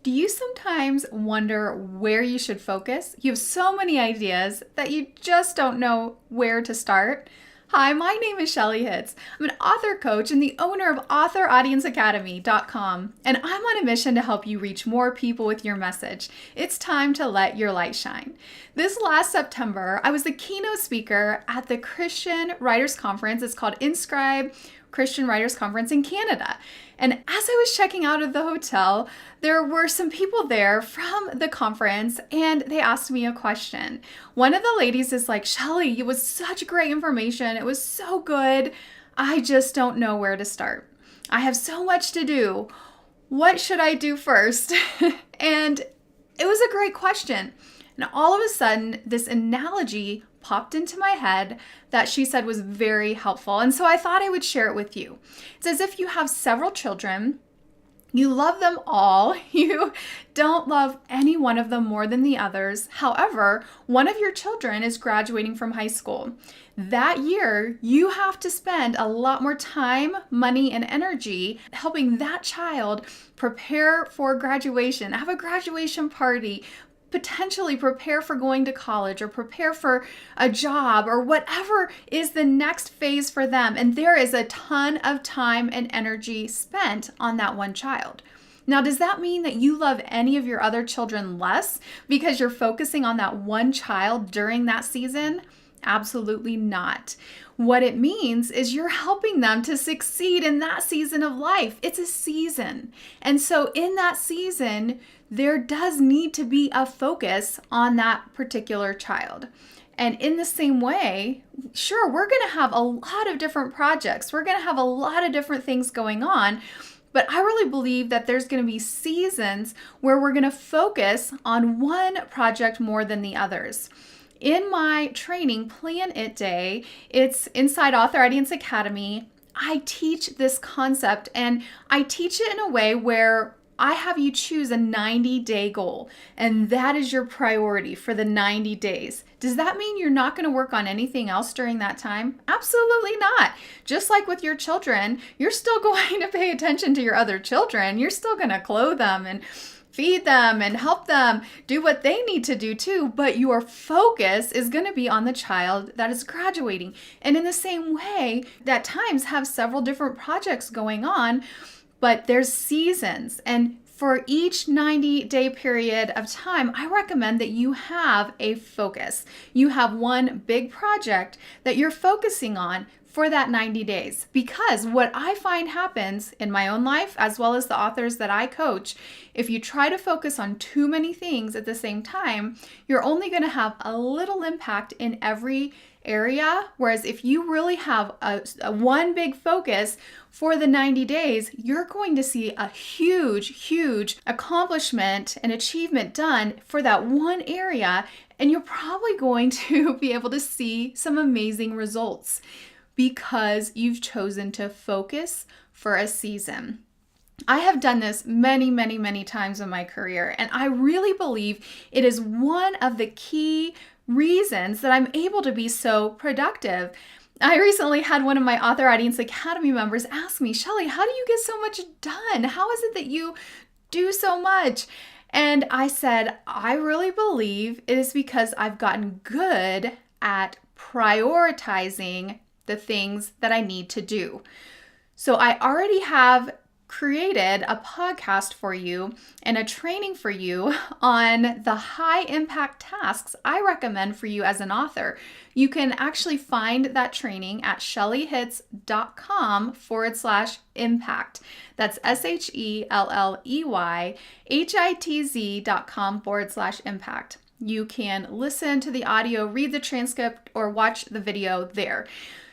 Do you sometimes wonder where you should focus? You have so many ideas that you just don't know where to start. Hi, my name is Shelley Hitz. I'm an author coach and the owner of AuthorAudienceAcademy.com, and I'm on a mission to help you reach more people with your message. It's time to let your light shine. This last September, I was the keynote speaker at the Christian Writers Conference. It's called Inscribe Christian Writers Conference in Canada. And as I was checking out of the hotel, there were some people there from the conference and they asked me a question. One of the ladies is like, Shelley, it was such great information. It was so good. I just don't know where to start. I have so much to do. What should I do first? And it was a great question. And all of a sudden, this analogy popped into my head that she said was very helpful. And so I thought I would share it with you. It's as if you have several children. You love them all. You don't love any one of them more than the others. However, one of your children is graduating from high school. That year, you have to spend a lot more time, money, and energy helping that child prepare for graduation, have a graduation party, potentially prepare for going to college or prepare for a job or whatever is the next phase for them. And there is a ton of time and energy spent on that one child. Now, does that mean that you love any of your other children less because you're focusing on that one child during that season? Absolutely not. What it means is you're helping them to succeed in that season of life. It's a season. And so in that season, there does need to be a focus on that particular child. And in the same way, sure, we're going to have a lot of different projects. We're going to have a lot of different things going on. But I really believe that there's going to be seasons where we're going to focus on one project more than the others. In my training, Plan It Day, it's inside Author Audience Academy. I teach this concept and I teach it in a way where I have you choose a 90-day goal, and that is your priority for the 90 days. Does that mean you're not going to work on anything else during that time? Absolutely not. Just like with your children, you're still going to pay attention to your other children. You're still going to clothe them and feed them and help them do what they need to do too, but your focus is going to be on the child that is graduating. And in the same way, at times have several different projects going on, but there's seasons. And for each 90-day period of time, I recommend that you have a focus. You have one big project that you're focusing on for that 90 days. Because what I find happens in my own life, as well as the authors that I coach, if you try to focus on too many things at the same time, you're only going to have a little impact in every area. Whereas if you really have a one big focus for the 90 days, you're going to see a huge accomplishment and achievement done for that one area. And you're probably going to be able to see some amazing results because you've chosen to focus for a season. I have done this many times in my career, and I really believe it is one of the key reasons that I'm able to be so productive. I recently had one of my Author Audience Academy members ask me, Shelley, how do you get so much done? How is it that you do so much? And I said, I really believe it is because I've gotten good at prioritizing the things that I need to do. So I already have created a podcast for you and a training for you on the high impact tasks I recommend for you as an author. You can actually find that training at shelleyhitz.com/impact. That's SHELLEYHITZ.com/impact. You can listen to the audio, read the transcript, or watch the video there.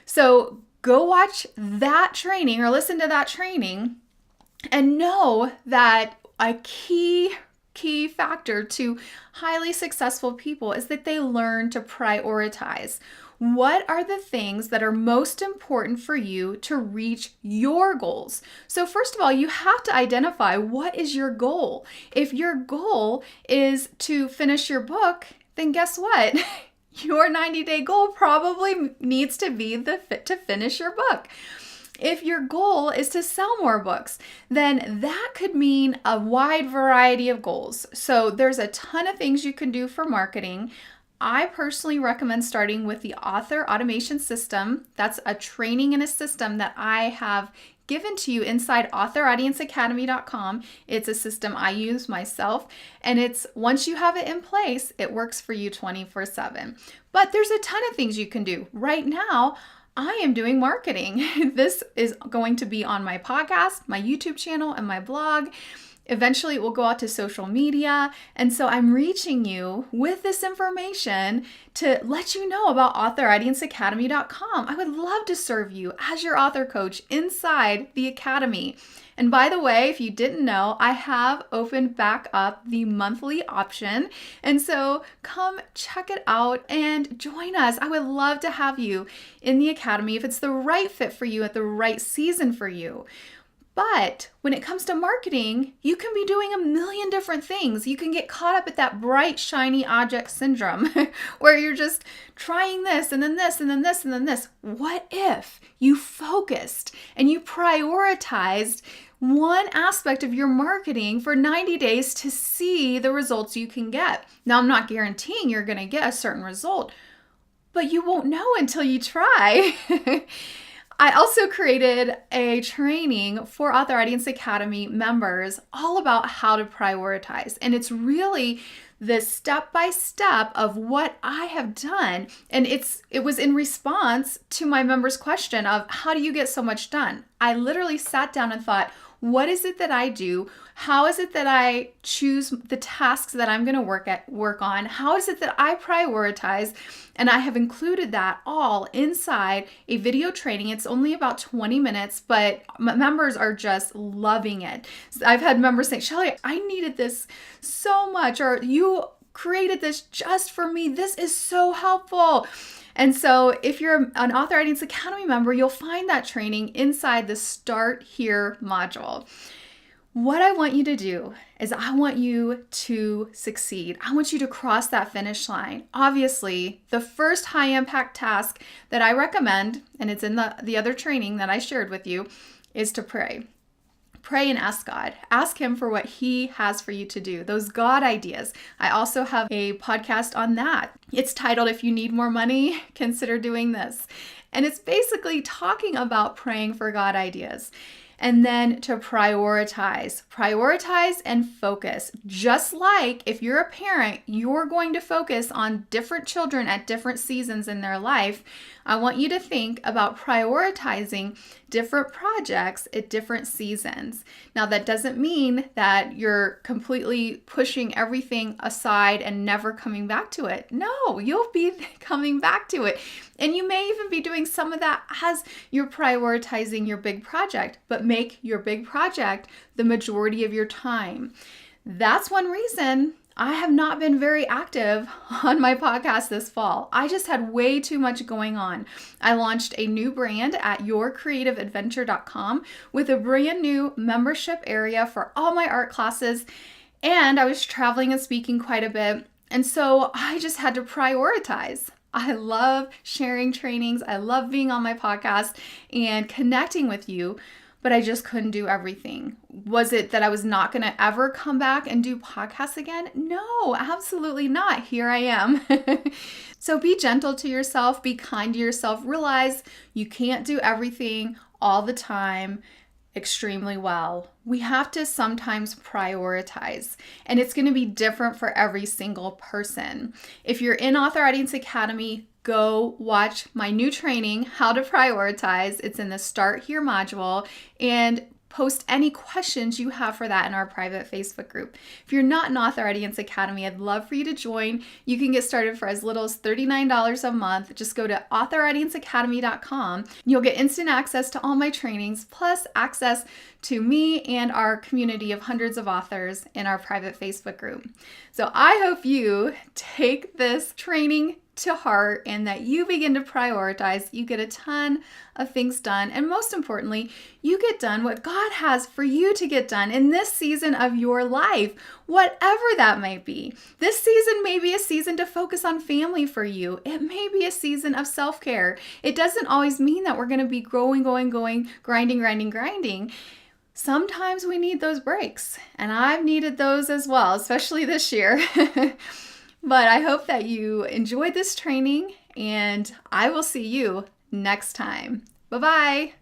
So go watch that training or listen to that training and know that a key factor to highly successful people is that they learn to prioritize. What are the things that are most important for you to reach your goals? So first of all, you have to identify what is your goal. If your goal is to finish your book, then guess what? Your 90-day goal probably needs to be to finish your book. If your goal is to sell more books, then that could mean a wide variety of goals. So there's a ton of things you can do for marketing. I personally recommend starting with the author automation system. That's a training and a system that I have given to you inside authoraudienceacademy.com. It's a system I use myself, and it's once you have it in place, it works for you 24/7. But there's a ton of things you can do. Right now, I am doing marketing. This is going to be on my podcast, my YouTube channel, and my blog. Eventually, it will go out to social media. And so I'm reaching you with this information to let you know about authoraudienceacademy.com. I would love to serve you as your author coach inside the academy. And by the way, if you didn't know, I have opened back up the monthly option. And so come check it out and join us. I would love to have you in the academy if it's the right fit for you at the right season for you. But when it comes to marketing, you can be doing a million different things. You can get caught up at that bright, shiny object syndrome where you're just trying this and then this and then this and then this. What if you focused and you prioritized one aspect of your marketing for 90 days to see the results you can get? Now, I'm not guaranteeing you're going to get a certain result, but you won't know until you try. I also created a training for Author Audience Academy members all about how to prioritize. And it's really the step-by-step of what I have done. And it was in response to my members' question of how do you get so much done? I literally sat down and thought, what is it that I do? How is it that I choose the tasks that I'm going to work on? How is it that I prioritize? And I have included that all inside a video training. It's only about 20 minutes, but members are just loving it. So I've had members say, Shelley, I needed this so much, or you created this just for me. This is so helpful. And so if you're an Author Audience Academy member, you'll find that training inside the Start Here module. What I want you to do is I want you to succeed. I want you to cross that finish line. Obviously, the first high impact task that I recommend, and it's in the other training that I shared with you, is to pray. Pray and ask God. Ask Him for what He has for you to do, those God ideas. I also have a podcast on that. It's titled, If You Need More Money, Consider Doing This. And it's basically talking about praying for God ideas. And then to prioritize and focus. Just like if you're a parent, you're going to focus on different children at different seasons in their life. I want you to think about prioritizing different projects at different seasons. Now, that doesn't mean that you're completely pushing everything aside and never coming back to it. No, you'll be coming back to it. And you may even be doing some of that as you're prioritizing your big project, but make your big project the majority of your time. That's one reason I have not been very active on my podcast this fall. I just had way too much going on. I launched a new brand at yourcreativeadventure.com with a brand new membership area for all my art classes. And I was traveling and speaking quite a bit. And so I just had to prioritize. I love sharing trainings. I love being on my podcast and connecting with you, but I just couldn't do everything. Was it that I was not going to ever come back and do podcasts again? No, absolutely not. Here I am. So be gentle to yourself, be kind to yourself. Realize you can't do everything all the time extremely well. We have to sometimes prioritize, and it's going to be different for every single person. If you're in Author Audience Academy, go watch my new training, How to Prioritize. It's in the Start Here module, and post any questions you have for that in our private Facebook group. If you're not in Author Audience Academy, I'd love for you to join. You can get started for as little as $39 a month. Just go to authoraudienceacademy.com. You'll get instant access to all my trainings, plus access to me and our community of hundreds of authors in our private Facebook group. So I hope you take this training to heart and that you begin to prioritize, you get a ton of things done. And most importantly, you get done what God has for you to get done in this season of your life, whatever that may be. This season may be a season to focus on family for you. It may be a season of self-care. It doesn't always mean that we're going to be going, grinding. Sometimes we need those breaks, and I've needed those as well, especially this year. But I hope that you enjoyed this training, and I will see you next time. Bye-bye.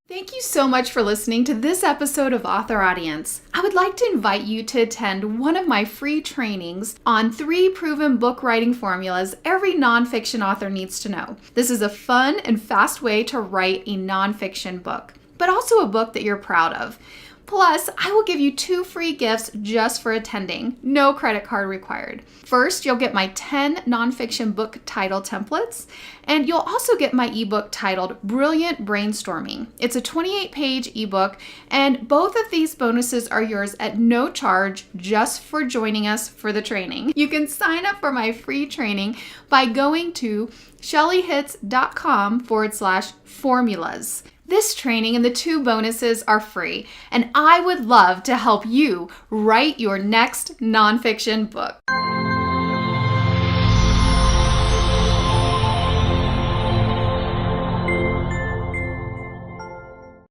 Thank you so much for listening to this episode of Author Audience. I would like to invite you to attend one of my free trainings on 3 proven book writing formulas every nonfiction author needs to know. This is a fun and fast way to write a nonfiction book, but also a book that you're proud of. Plus, I will give you 2 free gifts just for attending. No credit card required. First, you'll get my 10 nonfiction book title templates, and you'll also get my ebook titled Brilliant Brainstorming. It's a 28-page ebook, and both of these bonuses are yours at no charge just for joining us for the training. You can sign up for my free training by going to shelleyhitz.com/formulas. This training and the 2 bonuses are free, and I would love to help you write your next nonfiction book.